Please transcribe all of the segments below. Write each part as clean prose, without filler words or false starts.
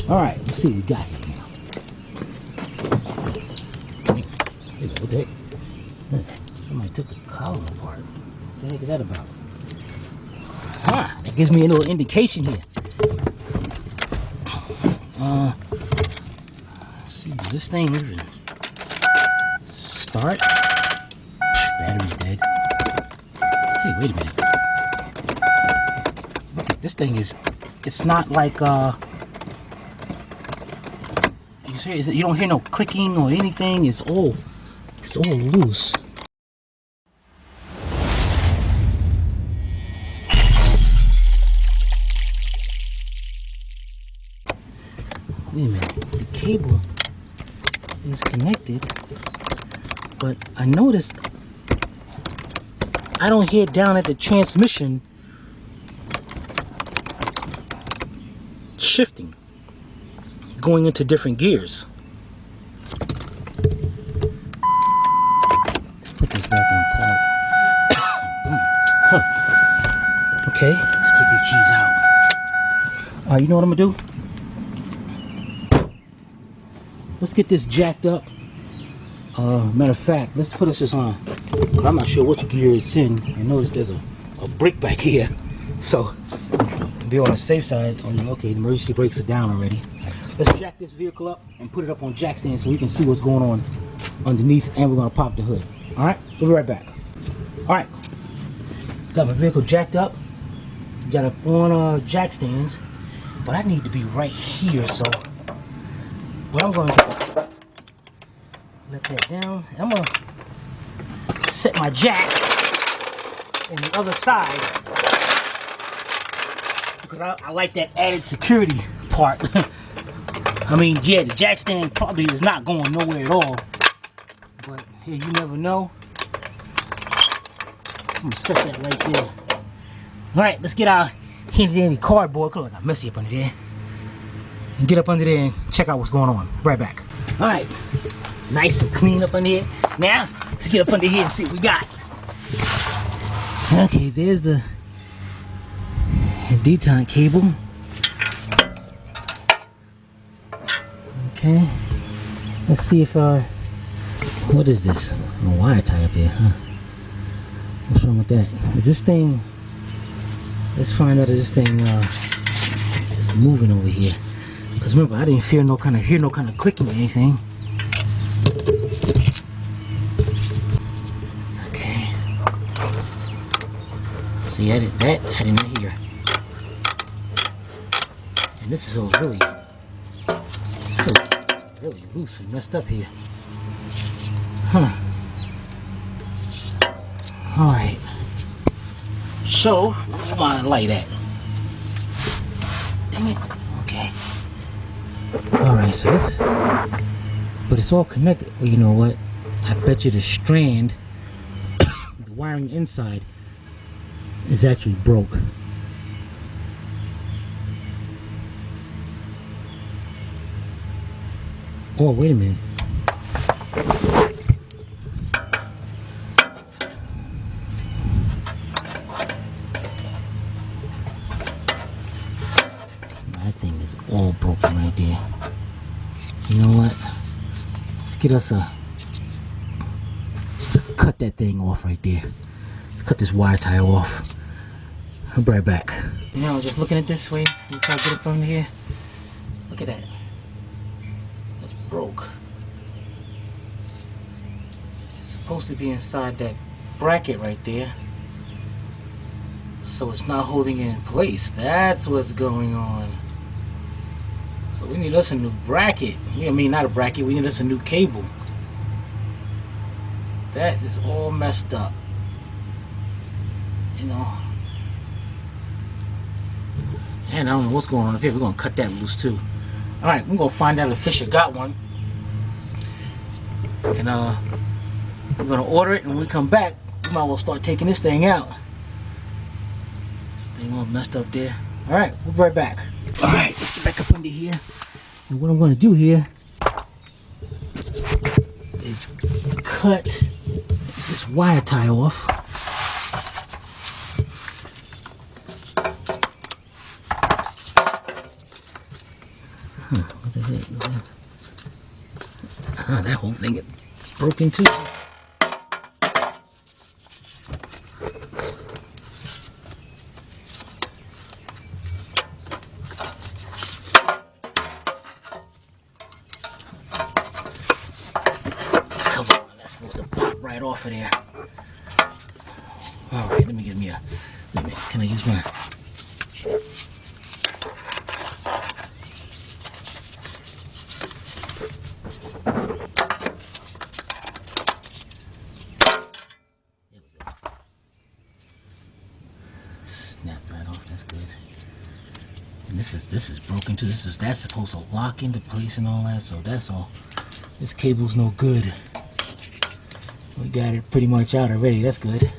Alright, let's see what we got here now. What the heck? Somebody took the column apart. What the heck is that about? That gives me a little indication here. Let's see, does this thing even start? Battery's dead. Hey, wait a minute. Look at this thing it's not like, you don't hear no clicking or anything. It's all loose. Wait a minute, the cable is connected, but I noticed I don't hear down at the transmission shifting, going into different gears. Put this back in park. Okay, let's take the keys out. You know what I'm gonna do? Let's get this jacked up. Matter of fact, let's put this on. I'm not sure which gear it's in. I noticed there's a brake back here. So, to be on the safe side, okay, the emergency brakes are down already. Let's jack this vehicle up and put it up on jack stand so we can see what's going on underneath, and we're gonna pop the hood. Alright, we'll be right back. Alright, got my vehicle jacked up. Got it on jack stands, but I need to be right here, so what I'm going to do, let that down, and I'm going to set my jack on the other side because I like that added security part. I mean, yeah, the jack stand probably is not going nowhere at all, but hey, you never know. I'm going to set that right there. Alright, let's get our handy dandy cardboard. Look like I messy up under there. And get up under there and check out what's going on. Right back. Alright, nice and clean up under here. Now, let's get up under here and see what we got. Okay, there's the detente cable. Okay, let's see if what is this? A wire tie up there, huh? What's wrong with that? Is this thing, let's find out if this thing is moving over here. Because remember, I didn't hear no kind of clicking or anything. Okay. See, I didn't hear. And this is all really loose and messed up here. Huh. Alright. So, where's my light at? Dang it. Okay. Alright, so but it's all connected. Well, you know what? I bet you the strand, the wiring inside, is actually broke. Oh, wait a minute. That thing is all broken right there. You know what? Let's get us let's cut that thing off right there. Let's cut this wire tie off. I'll be right back. You know, just looking at this way, if I get up from here, look at that. That's broke. It's supposed to be inside that bracket right there, so it's not holding it in place. That's what's going on. So we need us a new bracket. I mean, not a bracket, we need us a new cable. That is all messed up. You know. And I don't know what's going on up here. We're going to cut that loose too. Alright, we're going to find out if Fisher got one. And we're going to order it, and when we come back, we might well start taking this thing out. This thing all messed up there. Alright, we'll be right back. Alright, let's get back up under here. And what I'm going to do here is cut this wire tie off. What the heck? Ah, that whole thing is broken too. Come on, that's supposed to pop right off of there. All right, let me get me a. Can I use my? Snap right off. That's good. And this is broken too. That's supposed to lock into place and all that. So that's all. This cable's no good. We got it pretty much out already. That's good.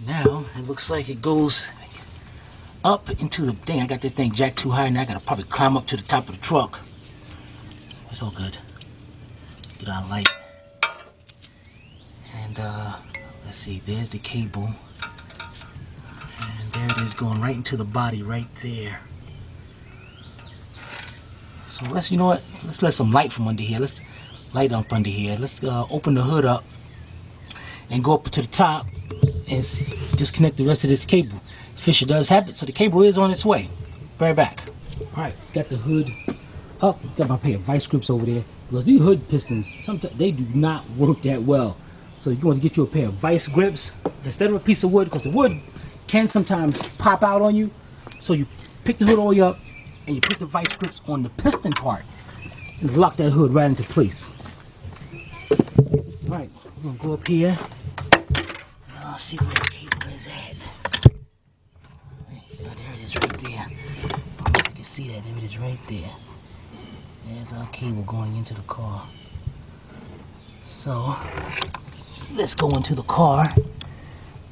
Now it looks like it goes up into the thing. I got this thing jacked too high now. I gotta probably climb up to the top of the truck. It's all good. Get our light. And let's see, there's the cable. And there it is going right into the body right there. So let's, you know what? Let's let some light from under here. Let's light up under here. Let's open the hood up and go up to the top and disconnect the rest of this cable. Fisher does have it, so the cable is on its way. Be right back. All right, got the hood up. Got my pair of vice grips over there because these hood pistons, sometimes they do not work that well. So you want to get you a pair of vice grips instead of a piece of wood, because the wood can sometimes pop out on you. So you pick the hood all the way up and you put the vice grips on the piston part and lock that hood right into place. All right, we're gonna go up here and I'll see where the cable is at. Oh, there it is right there. You can see that, there it is right there. There's our cable going into the car. So let's go into the car.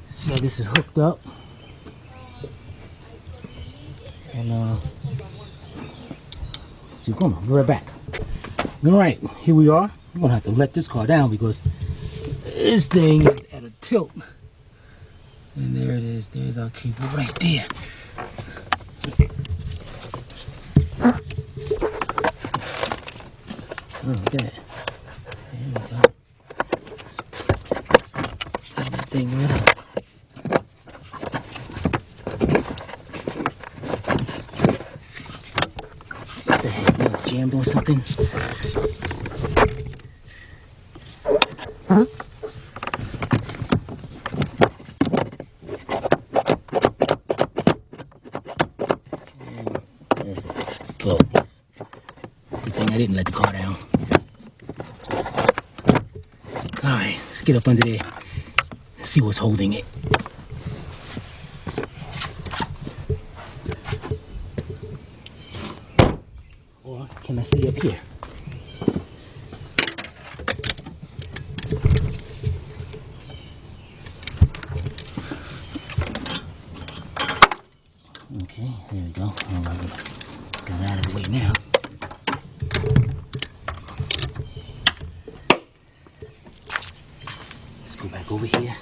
See how this is hooked up. And see, come on, be right back. All right, here we are. I'm gonna have to let this car down because this thing is at a tilt. And there it is. There's our cable right there. Oh, look at that. There we go. Pull that thing right up. What the heck? You jammed on something? That's it. Good thing I didn't let the car down. Alright, let's get up under there and see what's holding it. Or can I see up here? Okay, there we go. Alright, got it out of the way now. Let's go back over here.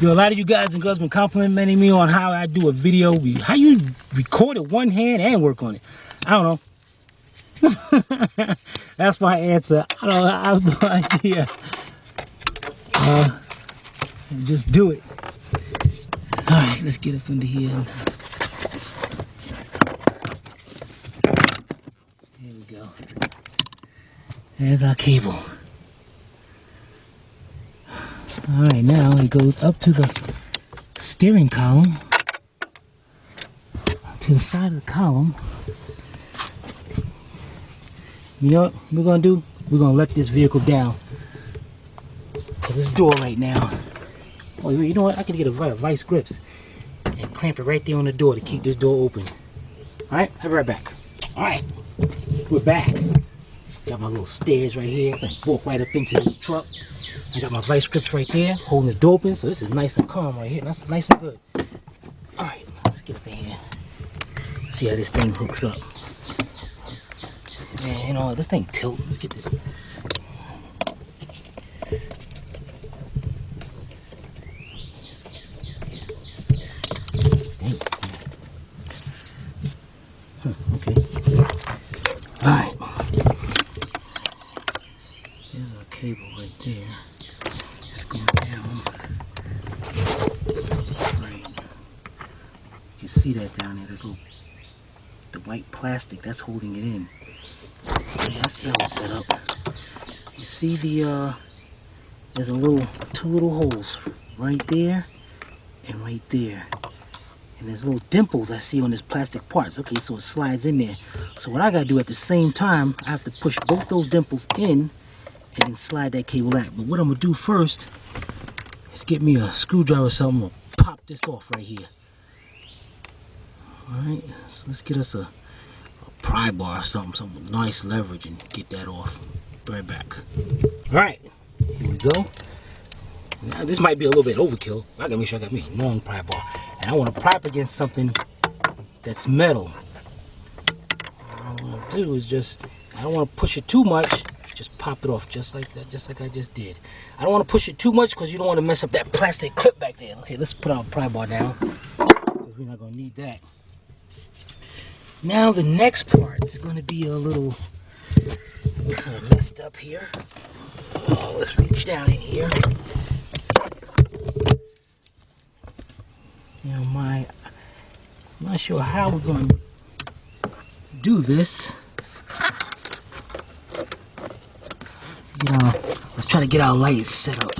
Yo, a lot of you guys and girls been complimenting me on how I do a video. How you record it one hand and work on it. I don't know. That's my answer. I don't know. I have no idea. Just do it. All right, let's get up under here. There we go. There's our cable. All right, now it goes up to the steering column, to the side of the column. You know what we're gonna do? We're gonna let this vehicle down to this door right now. Oh, you know what? I can get a vice grips and clamp it right there on the door to keep this door open. All right, I'll be right back. All right, we're back. Got my little stairs right here. So I can walk right up into this truck. I got my vice grips right there, holding the door open. So this is nice and calm right here. That's nice and good. All right, let's get up in here. See how this thing hooks up. Man, you know, this thing tilt. Let's get this. there. Just going down. Right. You can see that down there. There's little, the white plastic that's holding it in. Yeah, that's how it's set up. You see the there's two little holes right there and right there. And there's little dimples I see on this plastic parts. Okay, so it slides in there. So what I gotta do at the same time, I have to push both those dimples in and then slide that cable out. But what I'm gonna do first is get me a screwdriver or something. I'm gonna pop this off right here. Alright, so let's get us a pry bar or something with nice leverage and get that off. Be right back. Alright, here we go. Now this might be a little bit overkill. I gotta make sure I got me a long pry bar. And I want to pry up against something that's metal. What I want to do is just, I don't want to push it too much. Just pop it off just like that, just like I just did. I don't want to push it too much because you don't want to mess up that plastic clip back there. Okay, let's put our pry bar down because we're not going to need that. Now the next part is going to be a little kind of messed up here. Oh, let's reach down in here. Now I'm not sure how we're going to do this. Let's try to get our lights set up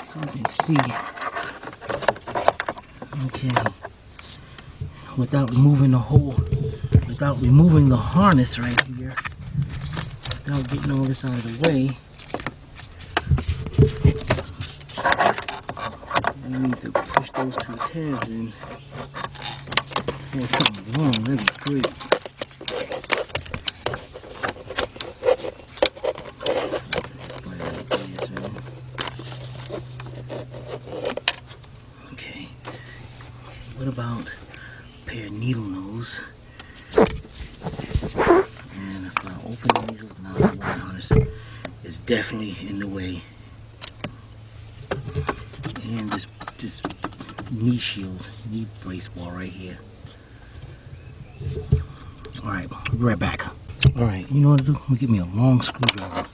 so we can see. Okay. Without removing the hole, without removing the harness right here, without getting all this out of the way. We need to push those two tabs in. There's something wrong, that'd be great. Okay, what about a pair of needle nose? And if I open the needle, now the wire harness is definitely in the way. And this knee shield, knee brace ball right here. Alright, be right back. Alright, you know what to do? I'm gonna get me a long screwdriver.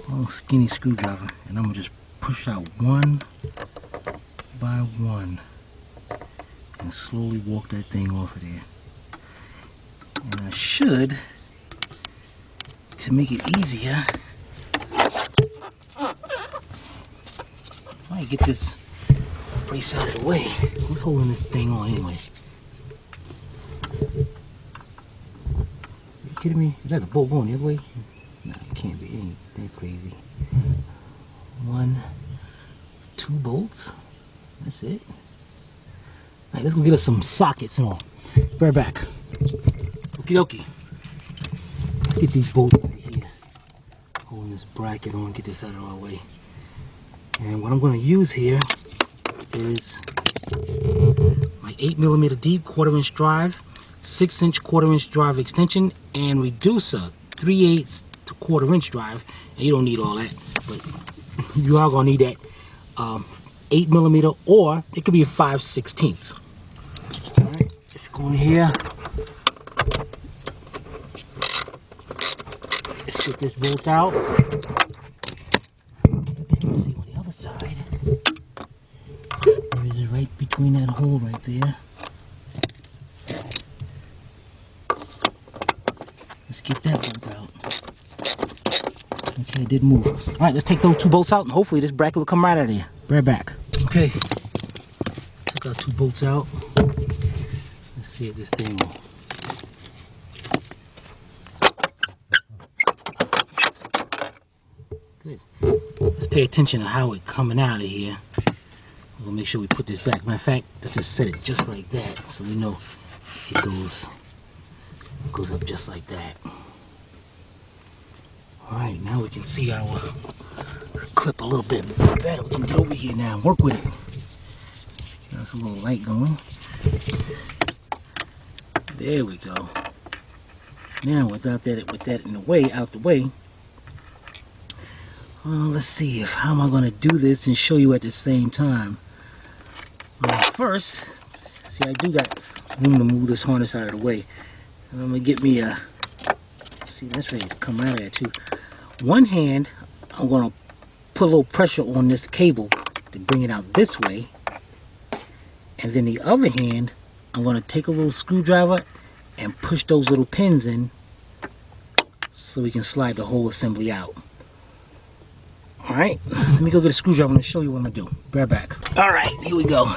Long skinny screwdriver. And I'm gonna just push out one by one. And slowly walk that thing off of there. And I should, to make it easier, I get this brace out of the way. Who's holding this thing on anyway? Are you kidding me? Is that a bolt going the other way? No, it can't be. It ain't that crazy. 1, 2 bolts. That's it. Alright, let's go get us some sockets and all. Be right back. Okie dokie. Let's get these bolts out of here. Holding this bracket on, get this out of our way. And what I'm going to use here is my 8mm deep 1/4" drive, 6" 1/4" drive extension, and reducer 3/8 to 1/4" drive. And you don't need all that, but you are going to need that 8mm, or it could be a 5/16. Alright, let's go in here. Let's get this bolt out. Let's see on the other side. Where is it? Right between that hole right there. Let's get that bolt out. Okay, it didn't move. Alright, let's take those 2 bolts out and hopefully this bracket will come right out of there. Be right back. Okay, took our 2 bolts out. Let's see if this thing will. Good. Let's pay attention to how it's coming out of here. We'll make sure we put this back. Matter of fact, let's just set it just like that so we know it goes up just like that. Alright, now we can see our clip a little bit better. We can get over here now and work with it. That's a little light going. There we go. Now with that in the way, out the way, let's see how am I going to do this and show you at the same time. First, see, I do got room to move this harness out of the way. And I'm going to get me a, see, that's ready to come out of there too. One hand, I'm going to put a little pressure on this cable to bring it out this way. And then the other hand, I'm going to take a little screwdriver and push those little pins in so we can slide the whole assembly out. Alright, let me go get a screwdriver and show you what I'm going to do. Be right back. Alright, here we go.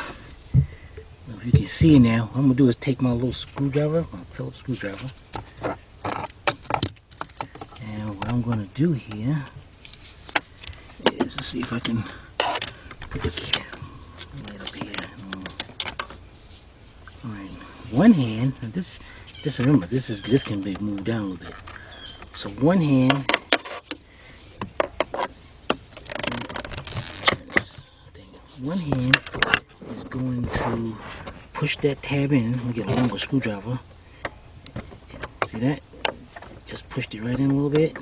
If you can see it now, what I'm going to do is take my little screwdriver, my Phillips screwdriver. And what I'm going to do here is to see if I can put the light up here. Alright, one hand, this remember, this can be moved down a little bit. So one hand, is going to push that tab in. Let me get a longer screwdriver. See that? Just pushed it right in a little bit.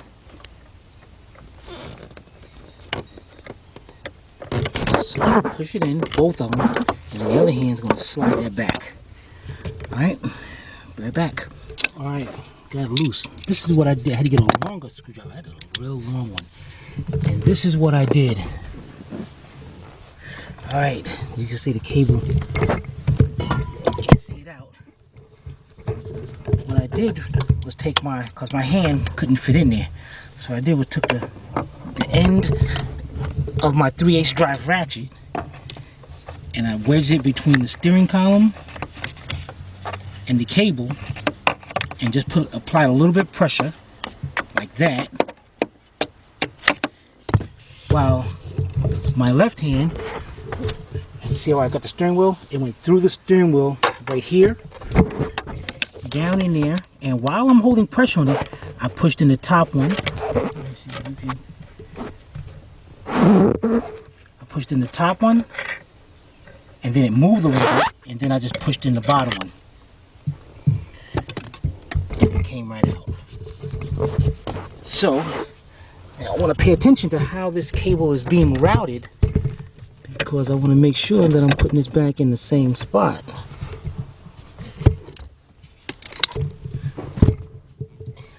So push it in, both of them, and the other hand's going to slide that back. Alright, be right back. Alright, got it loose. This is what I did. I had to get a longer screwdriver. I had a real long one. And this is what I did. Alright, you can see the cable. You can see it out. What I did was take because my hand couldn't fit in there. So what I did was took the end of my 3/8 drive ratchet and I wedged it between the steering column and the cable and just applied a little bit of pressure like that, while my left hand, you see how I got the steering wheel? It went through the steering wheel right here, down in there, and while I'm holding pressure on it, I pushed in the top one. I pushed in the top one, and then it moved a little bit, and then I just pushed in the bottom one. And it came right out. So, I want to pay attention to how this cable is being routed, because I want to make sure that I'm putting this back in the same spot.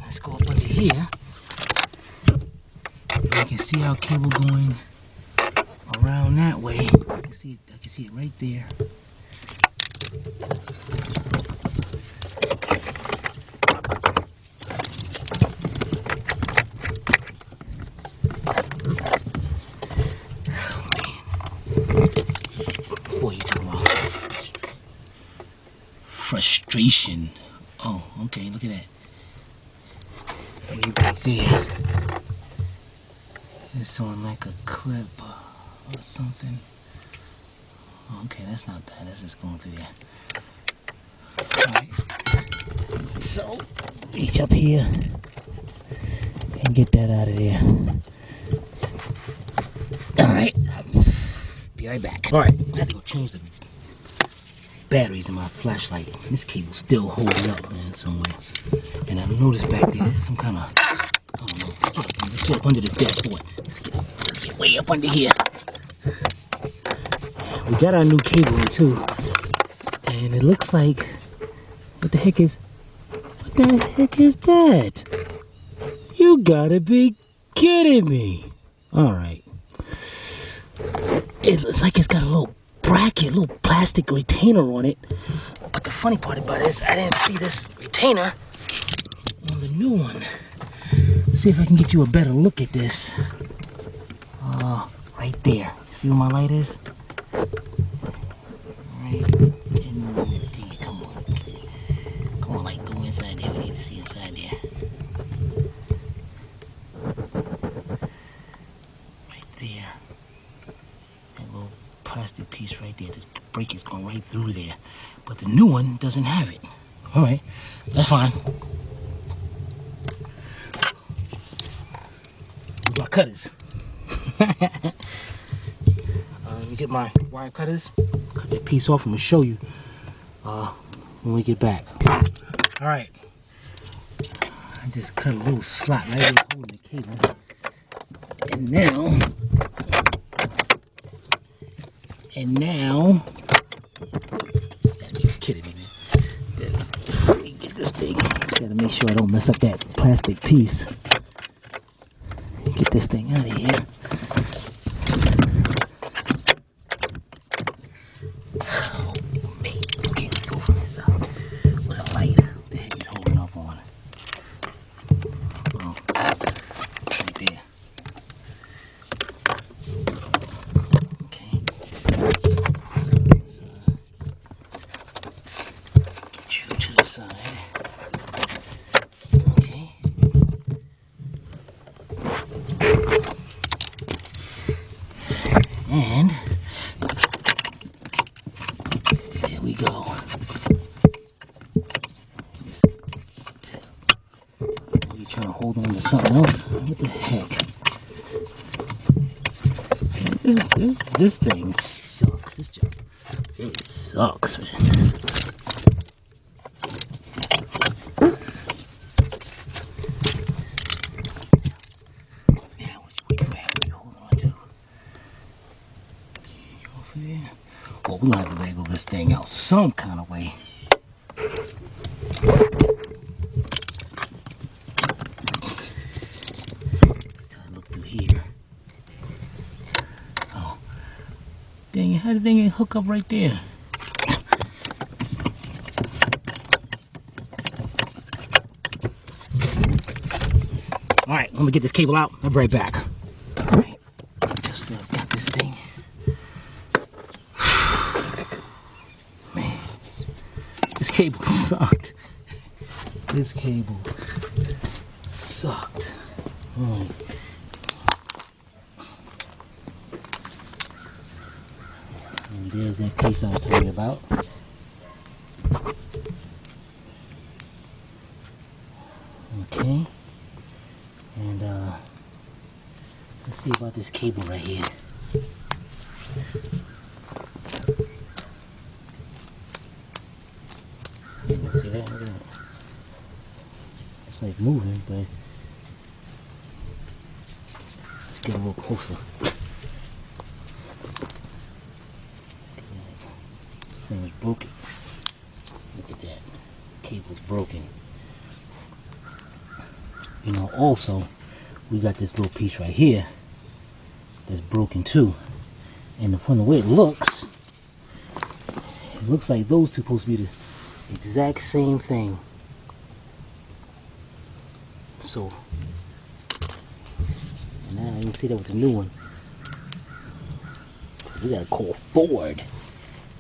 Let's go up under here. You can see our cable going around that way. I can see it right there. Boy, you're talking about frustration. Oh, okay, look at that. Way back there. It's on like a clip or something. Okay, that's not bad. That's just going through there. Alright. So, reach up here and get that out of there. Alright. Be right back. Alright, I had to go change the batteries in my flashlight. This cable's still holding up, man, somewhere. And I noticed back there some kind of, I don't know. Let's get up under this dashboard. Let's get way up under here. We got our new cable in too, and it looks like, what the heck is that? You gotta be kidding me. Alright. It looks like it's got a little bracket, a little plastic retainer on it. But the funny part about it is I didn't see this retainer on the new one. Let's see if I can get you a better look at this. Right there. See where my light is? Right. And dang it, come on. Come on, light, go inside there. We need to see inside there. Right there. That little plastic piece right there. The brake is going right through there. But the new one doesn't have it. Alright, that's fine. We got cutters. Let me get my wire cutters. Cut that piece off. I'm gonna show you when we get back. All right. I just cut a little slot right where it's holding the cable, and now, gotta be kidding me, man. Let me get this thing. Gotta make sure I don't mess up that plastic piece. Get this thing out of here. Here we go. You trying to hold on to something else? What the heck? This thing sucks. This job really sucks, man. Yeah, what you holding on to? Well, we're gonna have to wiggle this thing out some kind of way. Let's try to look through here. Oh, dang it! How did the thing hook up right there? All right, let me get this cable out. I'll be right back. All right, just I've got this thing. Man, this cable sucked. This cable sucked. All right. And there's that piece I was telling you about. Okay. And let's see about this cable right here. See that? Look at that. It's like moving, but let's get a little closer. This thing is broken. Look at that. Cable's broken. You know, also, we got this little piece right here that's broken too. And from the way it looks like those two supposed to be the exact same thing. So, now I can see that with the new one. We gotta call Ford.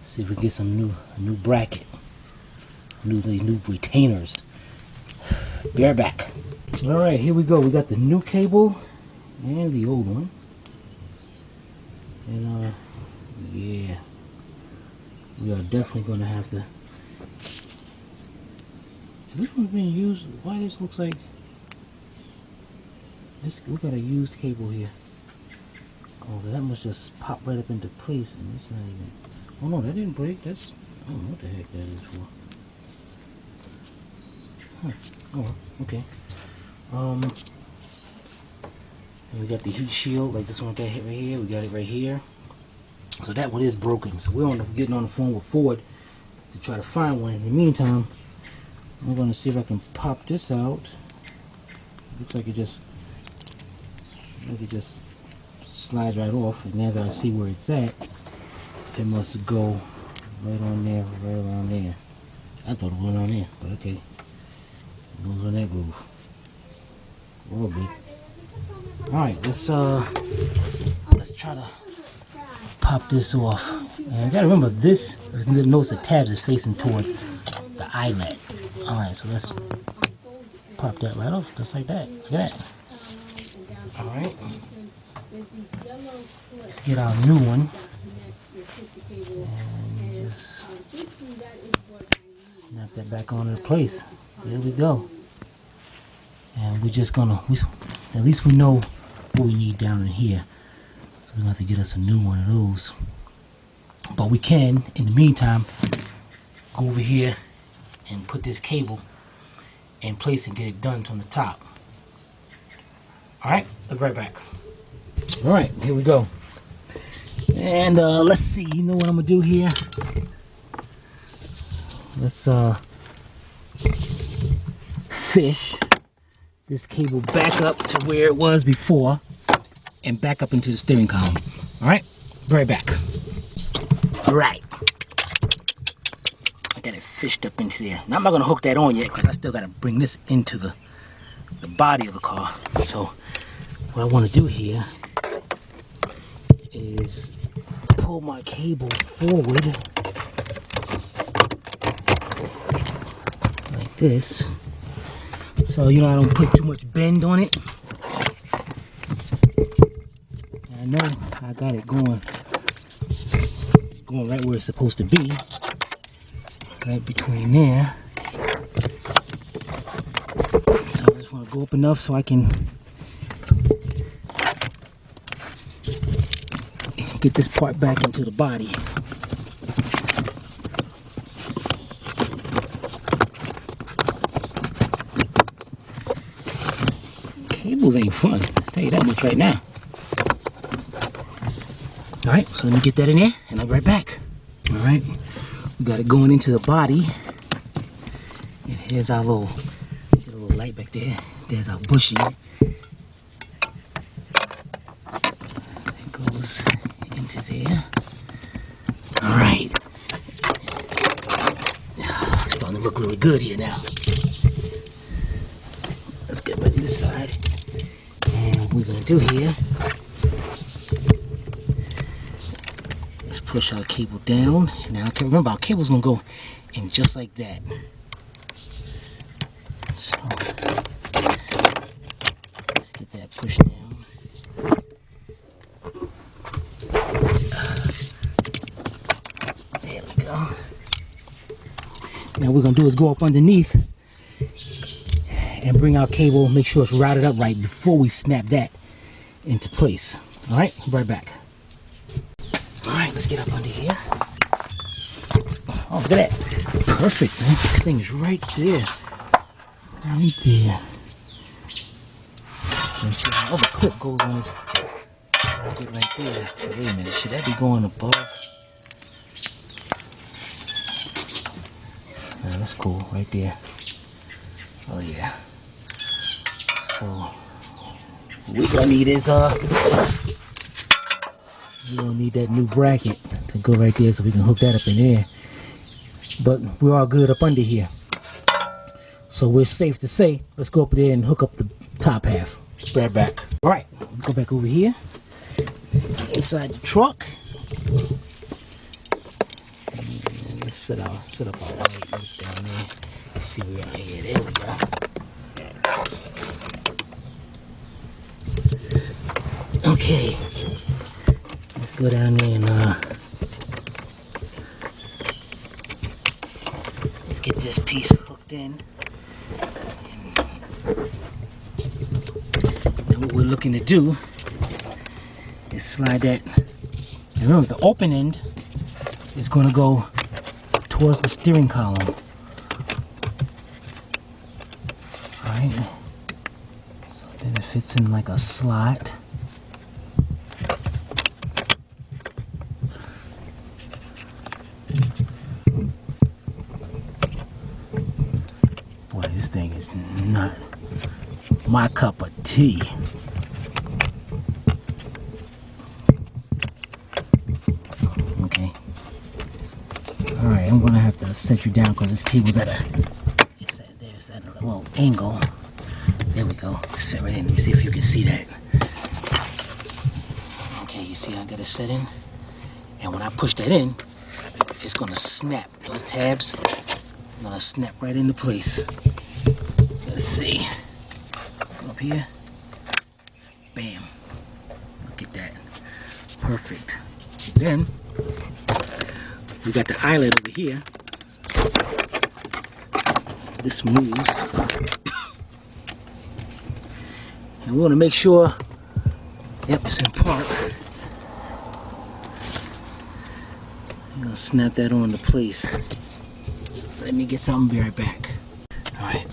See if we can get some new bracket, new retainers. Be right back. All right, here we go. We got the new cable and the old one. And yeah, we are definitely gonna have to. Is this one being used? Why this looks like this? We got a used cable here. Oh, that must just pop right up into place, and it's not even. Oh no, that didn't break. That's, I don't know what the heck that is for. Huh. Oh, okay. And we got the heat shield, like this one got hit right here. We got it right here. So that one is broken. So we're getting on the phone with Ford to try to find one. In the meantime, I'm going to see if I can pop this out. Looks like it just slides right off. And now that I see where it's at, it must go right on there, right around there. I thought it went on there, but okay. It goes on that groove. All good. Alright, let's try to pop this off. And you gotta remember this, notice the tabs is facing towards the eyelet. Alright, so let's pop that right off, just like that. Look at that. Alright. Let's get our new one. And just snap that back on into place. There we go. And we're just gonna, at least we know what we need down in here. So we're gonna have to get us a new one of those. But we can, in the meantime, go over here and put this cable in place and get it done from the top. Alright, I'll be right back. Alright, here we go. And let's see, you know what I'm gonna do here? Let's fish this cable back up to where it was before and back up into the steering column. Alright, be right back. Alright. I got it fished up into there. Now I'm not going to hook that on yet because I still got to bring this into the body of the car. So what I want to do here is pull my cable forward like this. So, you know, I don't put too much bend on it. And I know I got it going right where it's supposed to be. right between there. So I just want to go up enough so I can get this part back into the body. Cables ain't fun, I'll tell you that much right now. Alright, so let me get that in there and I'll be right back. Alright, we got it going into the body. And here's our little, get a little light back there. There's our bushing. It goes into there. Alright. It's starting to look really good here now. Let's get back to this side. And what we're going to do here, let's push our cable down. Now, I can remember our cable's going to go in just like that. So, let's get that pushed down. There we go. Now, what we're going to do is go up underneath and bring our cable, make sure it's routed up right before we snap that into place. All right, right back. All right, let's get up under here. Oh, look at that. Perfect, man. This thing is right there. Right there. And see how the clip goes on this. Right there. Wait a minute, should that be going above? Nah, that's cool, right there. Oh yeah. So what we gonna need is we gonna need that new bracket to go right there so we can hook that up in there. But we're all good up under here. So we're safe to say, let's go up there and hook up the top half. Right back. Alright, go back over here. Get inside the truck. And let's set up our light down there. Let's see where we are here. There we go. Okay, let's go down there and get this piece hooked in. And what we're looking to do is slide that. And remember, the open end is going to go towards the steering column. Alright, so then it fits in like a slot. Boy, this thing is not my cup of tea. Okay. Alright, I'm gonna have to set you down because this cable's at a little angle. There we go. Set right in. Let me see if you can see that. Okay, you see how I got it set in? And when I push that in, it's gonna snap. Those tabs are gonna snap right into place. Let's see. Up here. Bam. Look at that. Perfect. Then we got the eyelet over here. This moves. And we want to make sure, yep, it's in park. I'm going to snap that on to place. Let me get something, be right back. Alright.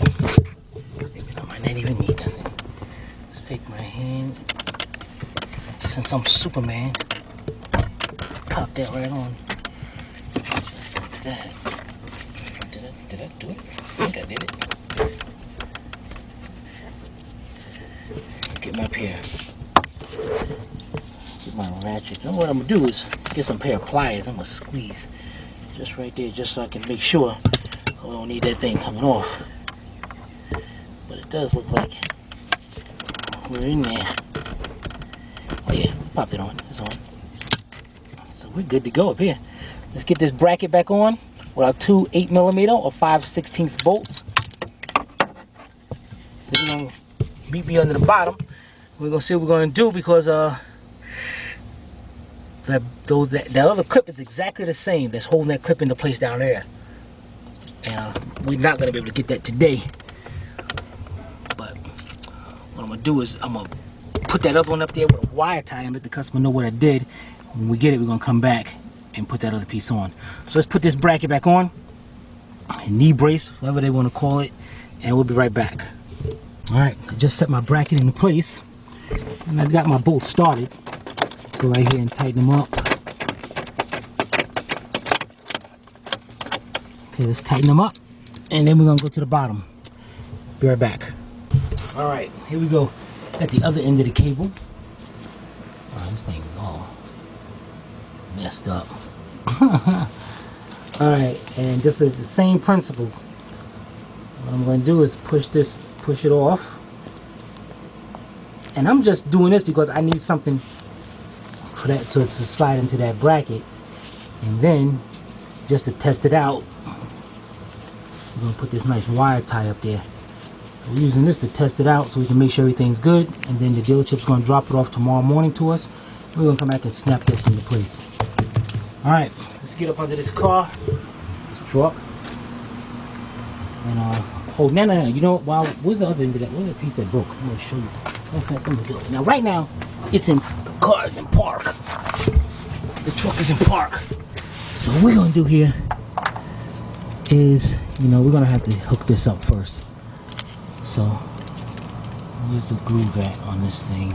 I might not even need nothing. Let's take my hand. Since I'm Superman, pop that right on. Just like that. Did I do it? I think I did it. Get my pair. Get my ratchet. And what I'm gonna do is get some pair of pliers. I'm gonna squeeze just right there, just so I can make sure I don't need that thing coming off. But it does look like we're in there. Oh yeah, popped it on. It's on. So we're good to go up here. Let's get this bracket back on with our two 8mm or 5/16 bolts. Then we're gonna meet me under the bottom. We're gonna see what we're gonna do because that other clip is exactly the same that's holding that clip into place down there. And we're not gonna be able to get that today. But what I'm gonna do is I'm gonna put that other one up there with a wire tie and let the customer know what I did. When we get it, we're gonna come back and put that other piece on. So let's put this bracket back on, a knee brace, whatever they want to call it, and we'll be right back. All right, I just set my bracket into place, and I got my bolts started. Go right here and tighten them up. Okay, let's tighten them up, and then we're gonna go to the bottom. Be right back. All right, here we go. At the other end of the cable. Oh, this thing is all messed up. Alright, and just the same principle. What I'm going to do is push it off. And I'm just doing this because I need something for that, so it's to slide into that bracket. And then, just to test it out, I'm going to put this nice wire tie up there. So we're using this to test it out so we can make sure everything's good. And then the dealership's going to drop it off tomorrow morning to us. We're going to come back and snap this into place. Alright, let's get up under this car, this truck. And oh, no, you know, wow, where's the other end of that? Where's the piece that broke? I'm going to show you. In fact, let me go. Now, right now, the car is in park. The truck is in park. So what we're going to do here is, you know, we're going to have to hook this up first. So, where's the groove at on this thing?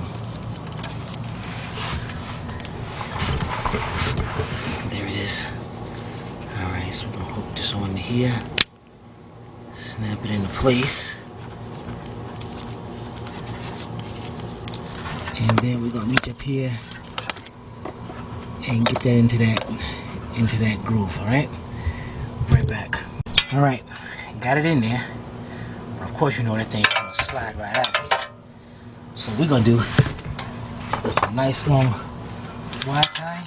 There it is. Alright, so we're going to hook this on here. Snap it into place. And then we're going to reach up here and get that into that groove, alright? Right back. Alright, got it in there. But of course you know that thing's going to slide right out of there. So we're going to do, take us a nice long wire tie.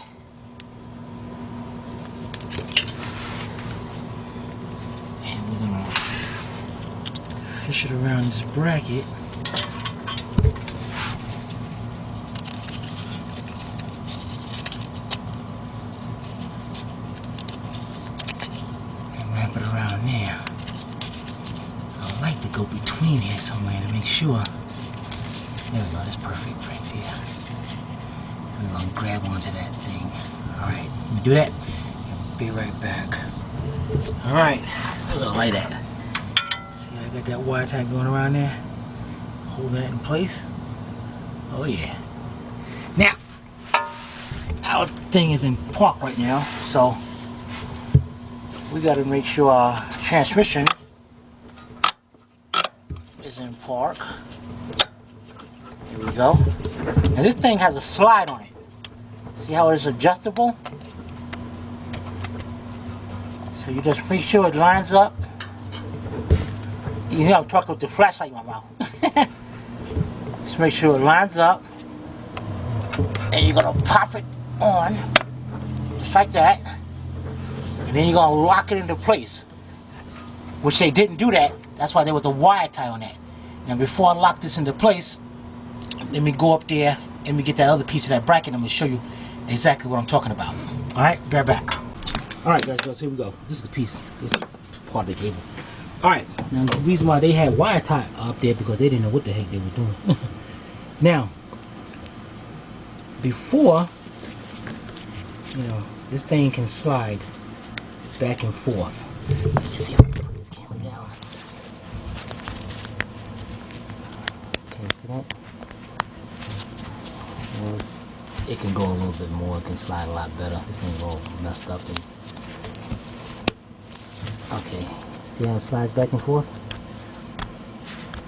And we're going to fish it around this bracket. Wrap it around there. I like to go between here somewhere to make sure. There we go, that's perfect right there. And we're gonna grab onto that thing. Alright, let me do that. Be right back. Alright, look how light that. See, I got that wire tie going around there. Hold that in place. Oh yeah. Now, our thing is in park right now, so we got to make sure our transmission is in park. Here we go. Now this thing has a slide on it. See how it's adjustable? So you just make sure it lines up. You hear I'm talking with the flashlight in my mouth. Just make sure it lines up. And you're going to pop it on, just like that. And then you're going to lock it into place. Which they didn't do that. That's why there was a wire tie on that. Now before I lock this into place, let me go up there and let me get that other piece of that bracket. I'm going to show you exactly what I'm talking about. Alright, bear back. Alright guys, here we go. This is the piece. This is part of the cable. Alright, now the reason why they had wire tie up there because they didn't know what the heck they were doing. Now, before, you know, this thing can slide back and forth. Let's see if I can put this camera down. Okay, see that? Well, it can go a little bit more. It can slide a lot better. This thing's all messed up. Okay, see how it slides back and forth?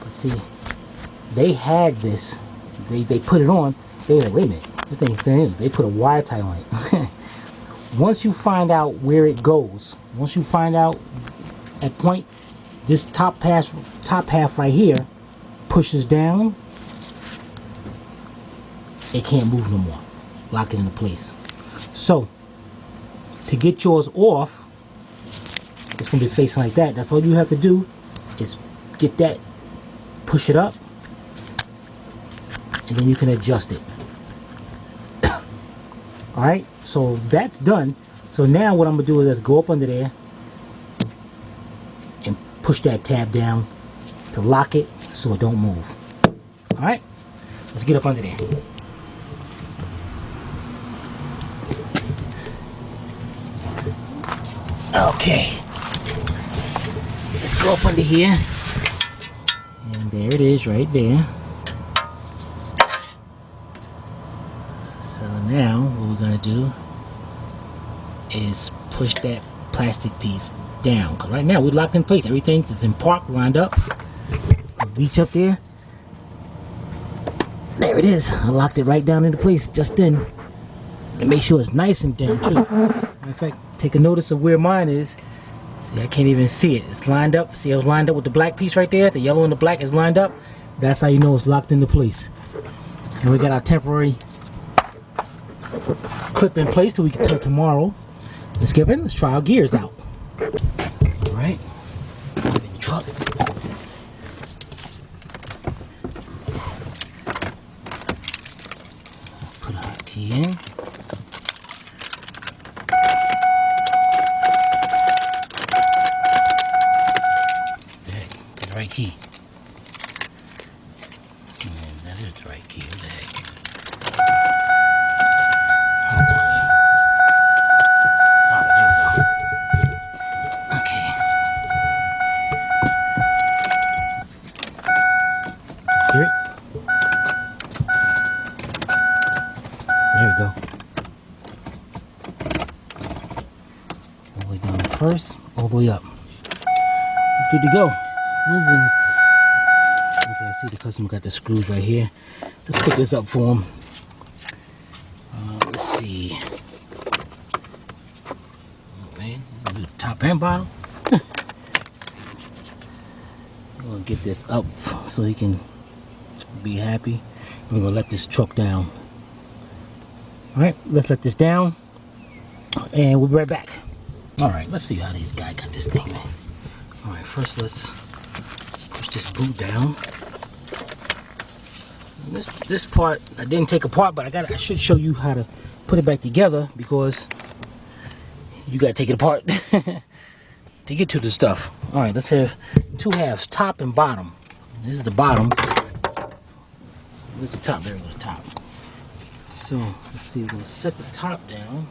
But see, they had this. They put it on. They were like, wait a minute, this thing's thin. They put a wire tie on it. Once you find out where it goes, once you find out at point, this top half right here pushes down, it can't move no more. Lock it into place. So, to get yours off, it's going to be facing like that. That's all you have to do is get that, push it up, and then you can adjust it. Alright, so that's done. So now what I'm going to do is just go up under there push that tab down to lock it so it don't move. All right, let's get up under there. Okay, let's go up under here. And there it is right there. So now what we're gonna do is push that plastic piece down. Cause right now we're locked in place. Everything's is in park, lined up. I'll reach up there. There it is. I locked it right down into place just then. And make sure it's nice and down too. Matter of fact, take a notice of where mine is. See, I can't even see it. It's lined up. See, I was lined up with the black piece right there. The yellow and the black is lined up. That's how you know it's locked into place. And we got our temporary clip in place till we can till tomorrow. Let's get in. Let's try our gears out. All right. In the truck. Put our key in. Get the right key. And that is the right key. What the heck? First, all the way up. Good to go. Okay, I see the customer got the screws right here. Let's put this up for him. Let's see. Oh, man, do top and bottom. I'm gonna get this up so he can be happy. We're gonna let this truck down. All right, let's let this down, and we'll be right back. All right, let's see how these guys got this thing, man. All right, first let's push this boot down. This part I didn't take apart, but I should show you how to put it back together because you gotta take it apart to get to the stuff. All right, let's have two halves, top and bottom. This is the bottom. Where's the top? There we go, the top. So let's see, we're gonna set the top down.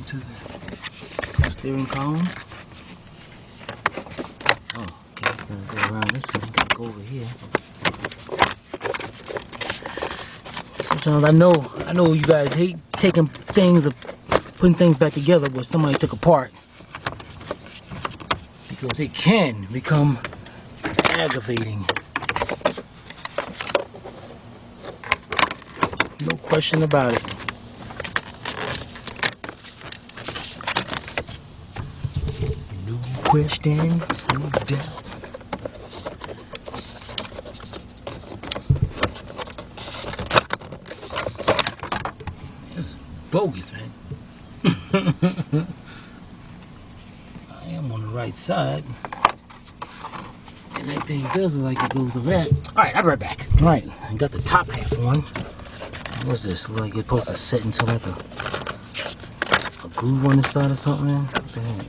To the steering column. Oh, okay, we're gonna go around this one. Gotta go over here. Sometimes I know you guys hate taking things, putting things back together where somebody took apart, because it can become aggravating. No question about it. Question, no doubt. It's bogus, man. I am on the right side, and that thing does look like it goes over there. All right, I'll be right back. All right, I got the top half on. What's this? Like it's supposed to set into like a groove on the side or something, man? What the heck?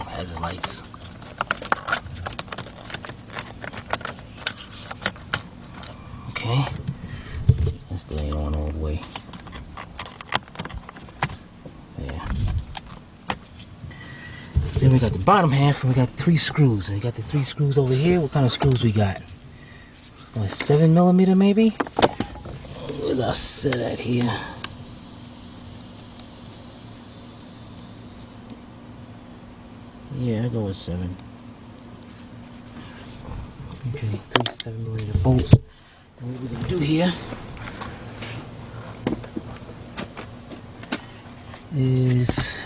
Has lights. Okay, this thing ain't on all the way. There. Then we got the bottom half, and we got 3 screws. And we got the 3 screws over here. What kind of screws we got? Like 7mm maybe? Where's our set at here? Yeah, I go with 7. Okay, 3 7mm bolts. And what we're gonna do here is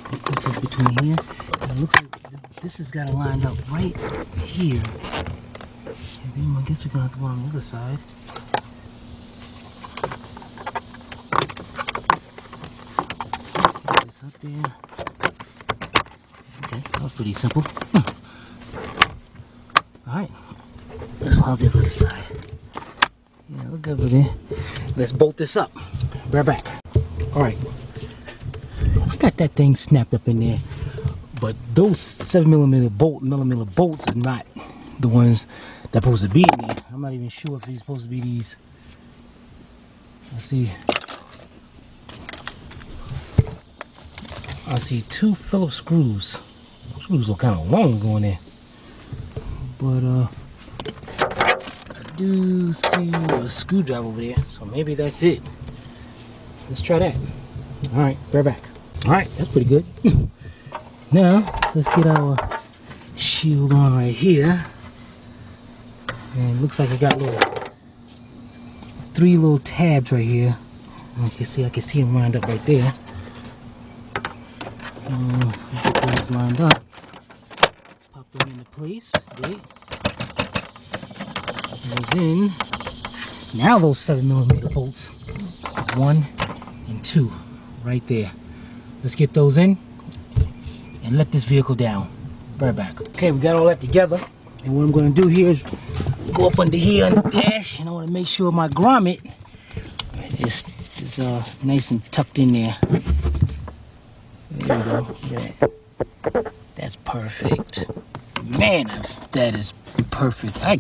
put this in between here. And it looks like this has got to line up right here. And then I guess we're gonna have to go on the other side. up there. Okay, that was pretty simple. Alright, let's hold the other side. Yeah, we're good with it. Let's bolt this up. Right back. Alright, I got that thing snapped up in there, but those 7mm bolts are not the ones that are supposed to be in there. I'm not even sure if these supposed to be these. Let's see. I see 2 Phillips screws. Those screws are kind of long going there. But I do see a screwdriver over there, so maybe that's it. Let's try that. Alright, right back. Alright, that's pretty good. Now, let's get our shield on right here. And it looks like I got 3 little tabs right here. I can see them lined up right there. So get those lined up. Pop them into place. Great. And then now those 7mm bolts. 1 and 2 right there. Let's get those in and let this vehicle down. Right back. Okay, we got all that together. And what I'm going to do here is go up under here on the dash, and I want to make sure my grommet is nice and tucked in there. There we go. Yeah. That's perfect. Man, that is perfect. I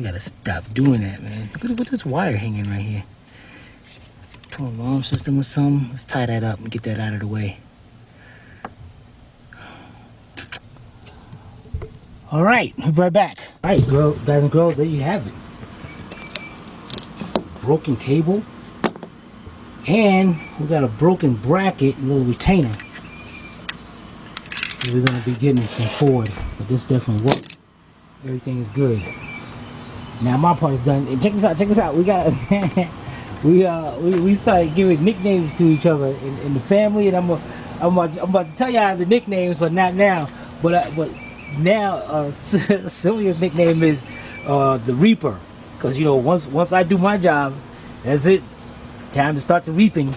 gotta stop doing that, man. Look at this wire hanging right here. To an alarm system or something. Let's tie that up and get that out of the way. All right, we'll be right back. All right, guys and girls, there you have it. Broken cable, and we got a broken bracket, a little retainer that we're gonna be getting from Ford. But this definitely worked. Everything is good. Now my part is done. And check this out. Check this out. We got we started giving nicknames to each other in the family, and I'm about to tell y'all the nicknames, but not now. But now Sylvia's nickname is the Reaper, because you know once I do my job, that's it. Time to start the reaping.